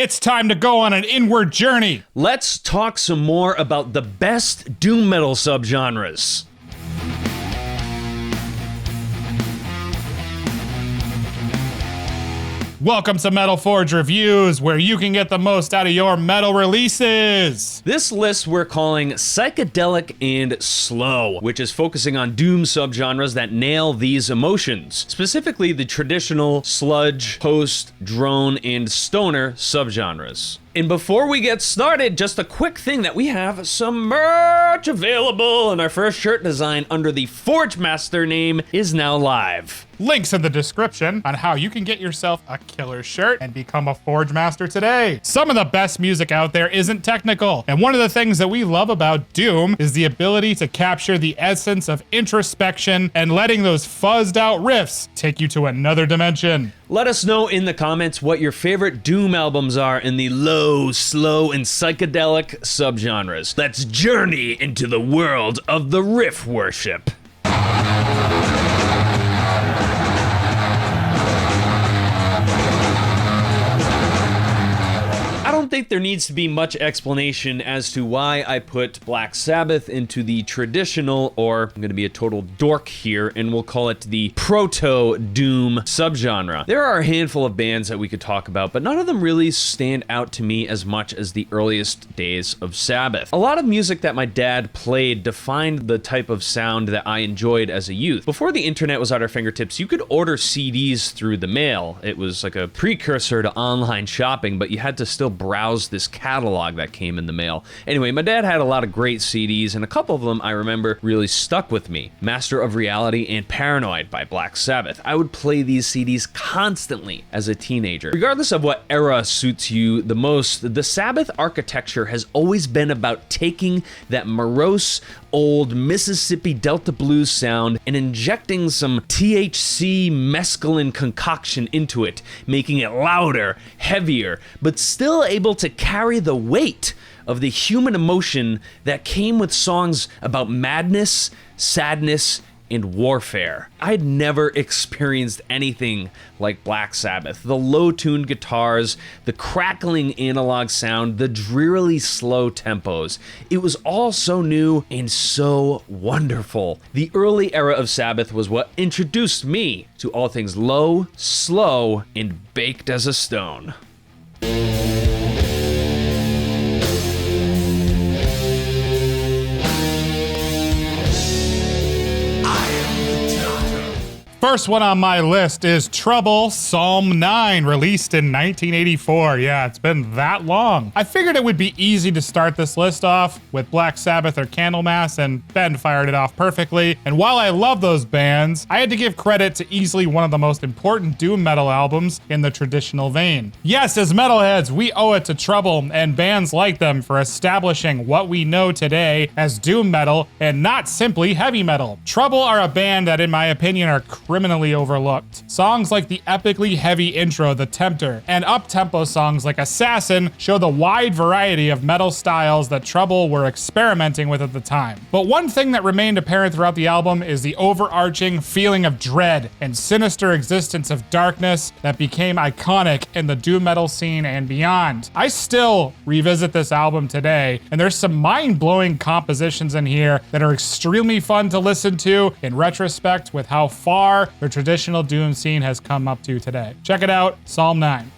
It's time to go on an inward journey. Let's talk some more about the best doom metal subgenres. Welcome to Metal Forge Reviews, where you can get the most out of your metal releases. This list we're calling Psychedelic and Slow, which is focusing on doom subgenres that nail these emotions, specifically the traditional sludge, post, drone, and stoner subgenres. And before we get started, just a quick thing that we have some merch available, and our first shirt design under the Forgemaster name is now live. Links in the description on how you can get yourself a killer shirt and become a Forgemaster today. Some of the best music out there isn't technical, and one of the things that we love about Doom is the ability to capture the essence of introspection and letting those fuzzed out riffs take you to another dimension. Let us know in the comments what your favorite Doom albums are in the low, slow, and psychedelic subgenres. Let's journey into the world of the riff worship. I don't think there needs to be much explanation as to why I put Black Sabbath into the traditional, or I'm going to be a total dork here, and we'll call it the proto-doom subgenre. There are a handful of bands that we could talk about, but none of them really stand out to me as much as the earliest days of Sabbath. A lot of music that my dad played defined the type of sound that I enjoyed as a youth. Before the internet was at our fingertips, you could order CDs through the mail. It was like a precursor to online shopping, but you had to still browse this catalog that came in the mail. Anyway, my dad had a lot of great CDs, and a couple of them I remember really stuck with me. Master of Reality and Paranoid by Black Sabbath. I would play these CDs constantly as a teenager. Regardless of what era suits you the most, the Sabbath architecture has always been about taking that morose, old Mississippi Delta blues sound and injecting some THC mescaline concoction into it, making it louder, heavier, but still able to carry the weight of the human emotion that came with songs about madness, sadness, and warfare. I'd never experienced anything like Black Sabbath. The low-tuned guitars, the crackling analog sound, the drearily slow tempos. It was all so new and so wonderful. The early era of Sabbath was what introduced me to all things low, slow, and baked as a stone. First one on my list is Trouble, Psalm 9, released in 1984. Yeah, it's been that long. I figured it would be easy to start this list off with Black Sabbath or Candlemass, and Ben fired it off perfectly. And while I love those bands, I had to give credit to easily one of the most important doom metal albums in the traditional vein. Yes, as metalheads, we owe it to Trouble and bands like them for establishing what we know today as doom metal and not simply heavy metal. Trouble are a band that, in my opinion, are criminally overlooked. Songs like the epically heavy intro, The Tempter, and up-tempo songs like Assassin show the wide variety of metal styles that Trouble were experimenting with at the time. But one thing that remained apparent throughout the album is the overarching feeling of dread and sinister existence of darkness that became iconic in the doom metal scene and beyond. I still revisit this album today, and there's some mind-blowing compositions in here that are extremely fun to listen to in retrospect with how far the traditional doom scene has come up to today. Check it out, Psalm 9.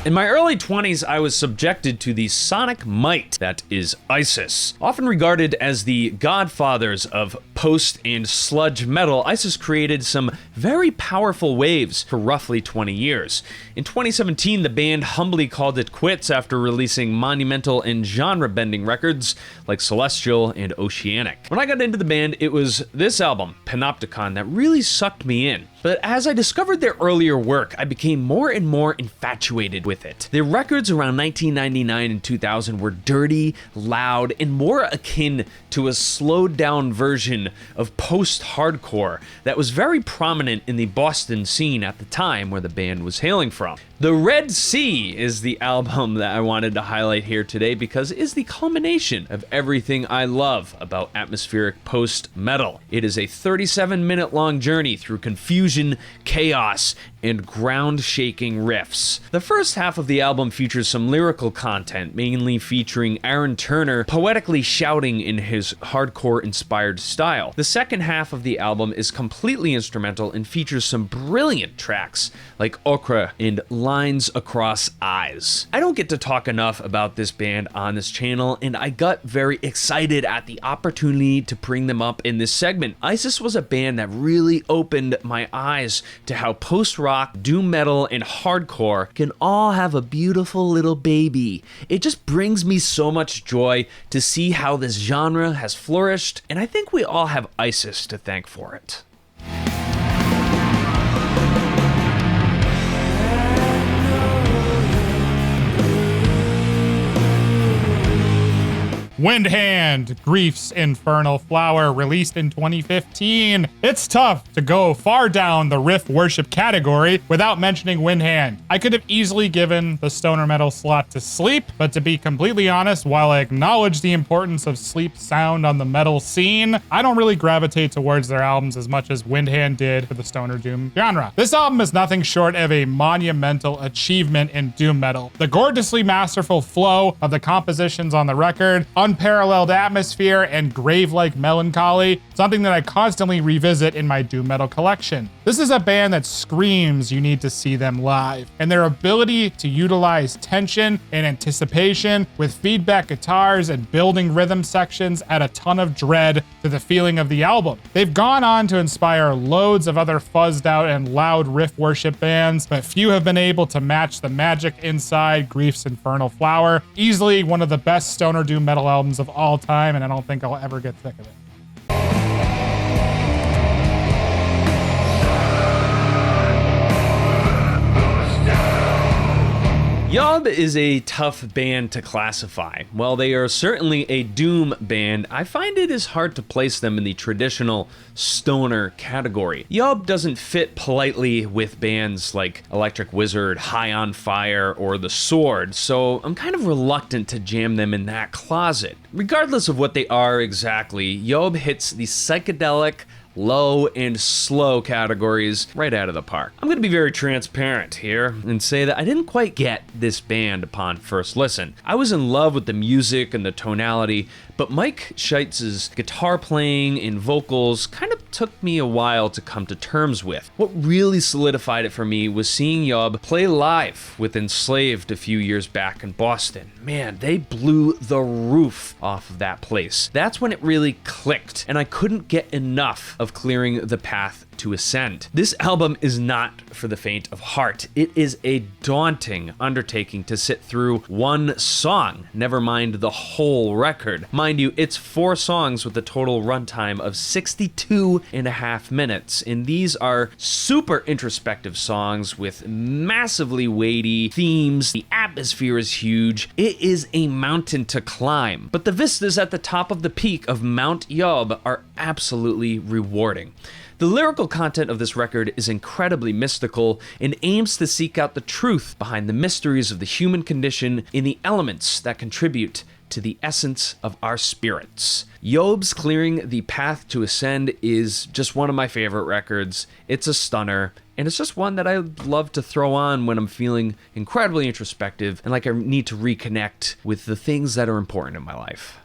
In my early 20s, I was subjected to the sonic might that is ISIS. Often regarded as the godfathers of post and sludge metal, ISIS created some very powerful waves for roughly 20 years. In 2017, the band humbly called it quits after releasing monumental and genre-bending records like Celestial and Oceanic. When I got into the band, it was this album, Panopticon, that really sucked me in. But as I discovered their earlier work, I became more and more infatuated with it. Their records around 1999 and 2000 were dirty, loud, and more akin to a slowed down version of post-hardcore that was very prominent in the Boston scene at the time where the band was hailing from. The Red Sea is the album that I wanted to highlight here today because it is the culmination of everything I love about atmospheric post-metal. It is a 37-minute long journey through confusion, chaos, and ground-shaking riffs. The first half of the album features some lyrical content, mainly featuring Aaron Turner poetically shouting in his hardcore-inspired style. The second half of the album is completely instrumental and features some brilliant tracks like Okra and Lines Across Eyes. I don't get to talk enough about this band on this channel, and I got very excited at the opportunity to bring them up in this segment. ISIS was a band that really opened my eyes to how post-rock, doom metal, and hardcore can all have a beautiful little baby. It just brings me so much joy to see how this genre has flourished, and I think we all have ISIS to thank for it. Windhand, Grief's Infernal Flower, released in 2015. It's tough to go far down the riff worship category without mentioning Windhand. I could have easily given the stoner metal slot to Sleep, but to be completely honest, while I acknowledge the importance of Sleep sound on the metal scene, I don't really gravitate towards their albums as much as Windhand did for the stoner doom genre. This album is nothing short of a monumental achievement in doom metal. The gorgeously masterful flow of the compositions on the record, unparalleled atmosphere, and grave-like melancholy, something that I constantly revisit in my doom metal collection. This is a band that screams you need to see them live, and their ability to utilize tension and anticipation with feedback guitars and building rhythm sections add a ton of dread to the feeling of the album. They've gone on to inspire loads of other fuzzed out and loud riff worship bands, but few have been able to match the magic inside Grief's Infernal Flower. Easily one of the best stoner doom metal albums of all time, and I don't think I'll ever get sick of it. Yob is a tough band to classify. While they are certainly a doom band, I find it is hard to place them in the traditional stoner category. Yob doesn't fit politely with bands like Electric Wizard, High on Fire, or The Sword, so I'm kind of reluctant to jam them in that closet. Regardless of what they are exactly, Yob hits the psychedelic, low, and slow categories right out of the park. I'm going to be very transparent here and say that I didn't quite get this band upon first listen. I was in love with the music and the tonality, but Mike Scheitz's guitar playing and vocals kind of took me a while to come to terms with. What really solidified it for me was seeing Yob play live with Enslaved a few years back in Boston. Man, they blew the roof off of that place. That's when it really clicked, and I couldn't get enough of clearing the path to ascend. This album is not for the faint of heart. It is a daunting undertaking to sit through one song, never mind the whole record. Mind you, it's 4 songs with a total runtime of 62 and a half minutes, and these are super introspective songs with massively weighty themes. The atmosphere is huge. It is a mountain to climb, but the vistas at the top of the peak of Mount Yob are absolutely rewarding. The lyrical content of this record is incredibly mystical and aims to seek out the truth behind the mysteries of the human condition in the elements that contribute to the essence of our spirits. Yob's Clearing the Path to Ascend is just one of my favorite records. It's a stunner, and it's just one that I love to throw on when I'm feeling incredibly introspective and like I need to reconnect with the things that are important in my life.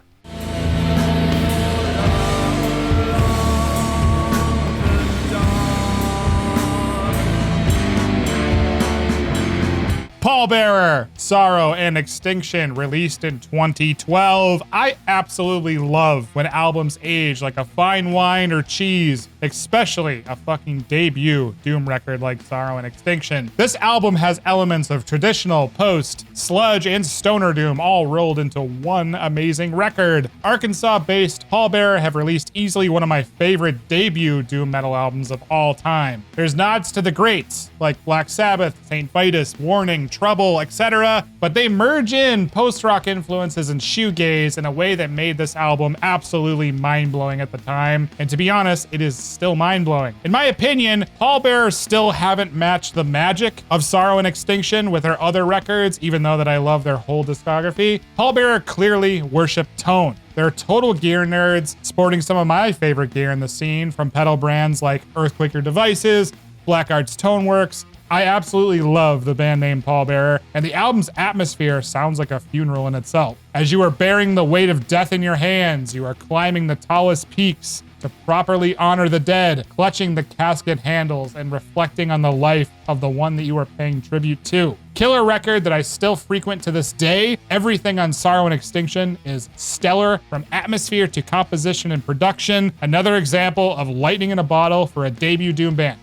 Pallbearer, Sorrow and Extinction, released in 2012. I absolutely love when albums age like a fine wine or cheese, especially a fucking debut Doom record like Sorrow and Extinction. This album has elements of traditional, post, sludge, and stoner doom all rolled into one amazing record. Arkansas-based Pallbearer have released easily one of my favorite debut doom metal albums of all time. There's nods to the greats like Black Sabbath, Saint Vitus, Warning, Trouble, etc., but they merge in post-rock influences and shoegaze in a way that made this album absolutely mind-blowing at the time, and to be honest, it is still mind-blowing. In my opinion, Pallbearer still haven't matched the magic of Sorrow and Extinction with their other records, even though that I love their whole discography. Pallbearer clearly worship tone. They're total gear nerds, sporting some of my favorite gear in the scene, from pedal brands like Earthquaker Devices, Black Arts Toneworks. I absolutely love the band name Pallbearer, and the album's atmosphere sounds like a funeral in itself. As you are bearing the weight of death in your hands, you are climbing the tallest peaks to properly honor the dead, clutching the casket handles and reflecting on the life of the one that you are paying tribute to. Killer record that I still frequent to this day. Everything on Sorrow and Extinction is stellar, from atmosphere to composition and production. Another example of lightning in a bottle for a debut doom band.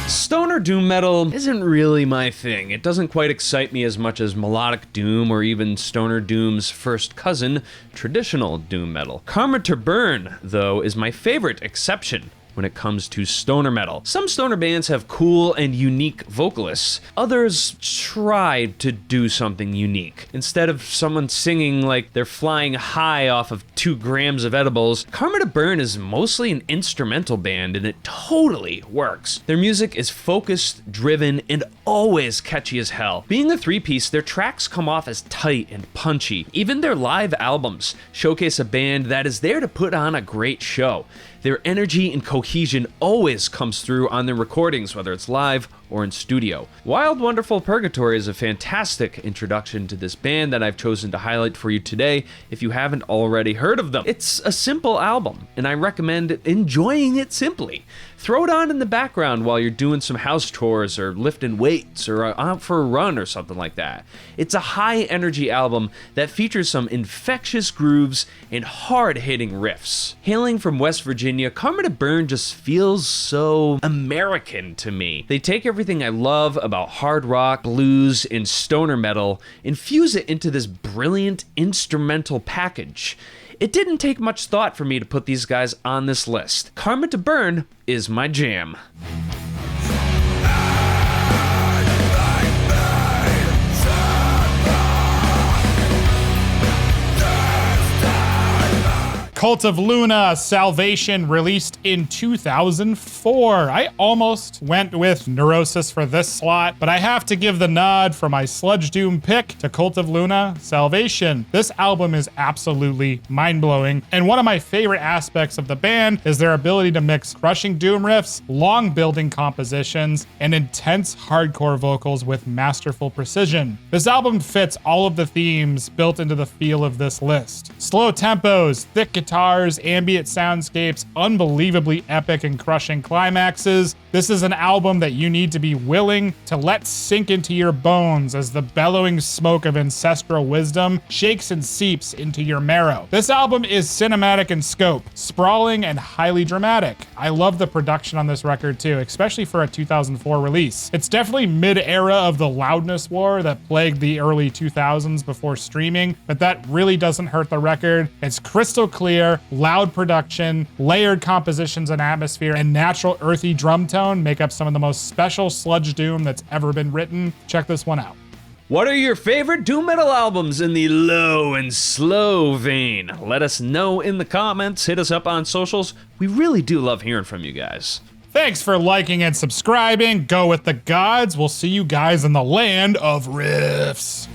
Stoner doom metal isn't really my thing. It doesn't quite excite me as much as melodic doom or even stoner doom's first cousin, traditional doom metal. Karma to Burn, though, is my favorite exception when it comes to stoner metal. Some stoner bands have cool and unique vocalists. Others try to do something unique. Instead of someone singing like they're flying high off of 2 grams of edibles, Karma to Burn is mostly an instrumental band, and it totally works. Their music is focused, driven, and always catchy as hell. Being a 3-piece, their tracks come off as tight and punchy. Even their live albums showcase a band that is there to put on a great show. Their energy and cohesion always comes through on their recordings, whether it's live or in studio. Wild Wonderful Purgatory is a fantastic introduction to this band that I've chosen to highlight for you today if you haven't already heard of them. It's a simple album, and I recommend enjoying it simply. Throw it on in the background while you're doing some house chores or lifting weights or out for a run or something like that. It's a high energy album that features some infectious grooves and hard-hitting riffs. Hailing from West Virginia, Karma to Burn just feels so American to me. They take everything I love about hard rock, blues, and stoner metal, infuse it into this brilliant instrumental package. It didn't take much thought for me to put these guys on this list. Karma to Burn is my jam. Cult of Luna, Salvation, released in 2004. I almost went with Neurosis for this slot, but I have to give the nod for my sludge doom pick to Cult of Luna, Salvation. This album is absolutely mind-blowing, and one of my favorite aspects of the band is their ability to mix crushing doom riffs, long building compositions, and intense hardcore vocals with masterful precision. This album fits all of the themes built into the feel of this list. Slow tempos, thick guitars, ambient soundscapes, unbelievably epic and crushing climaxes. This is an album that you need to be willing to let sink into your bones as the bellowing smoke of ancestral wisdom shakes and seeps into your marrow. This album is cinematic in scope, sprawling and highly dramatic. I love the production on this record too, especially for a 2004 release. It's definitely mid-era of the loudness war that plagued the early 2000s before streaming, but that really doesn't hurt the record. It's crystal clear, loud production, layered compositions and atmosphere, and natural earthy drum tone make up some of the most special sludge doom that's ever been written. Check this one out. What are your favorite doom metal albums in the low and slow vein? Let us know in the comments. Hit us up on socials. We really do love hearing from you guys. Thanks for liking and subscribing. Go with the gods. We'll see you guys in the land of riffs.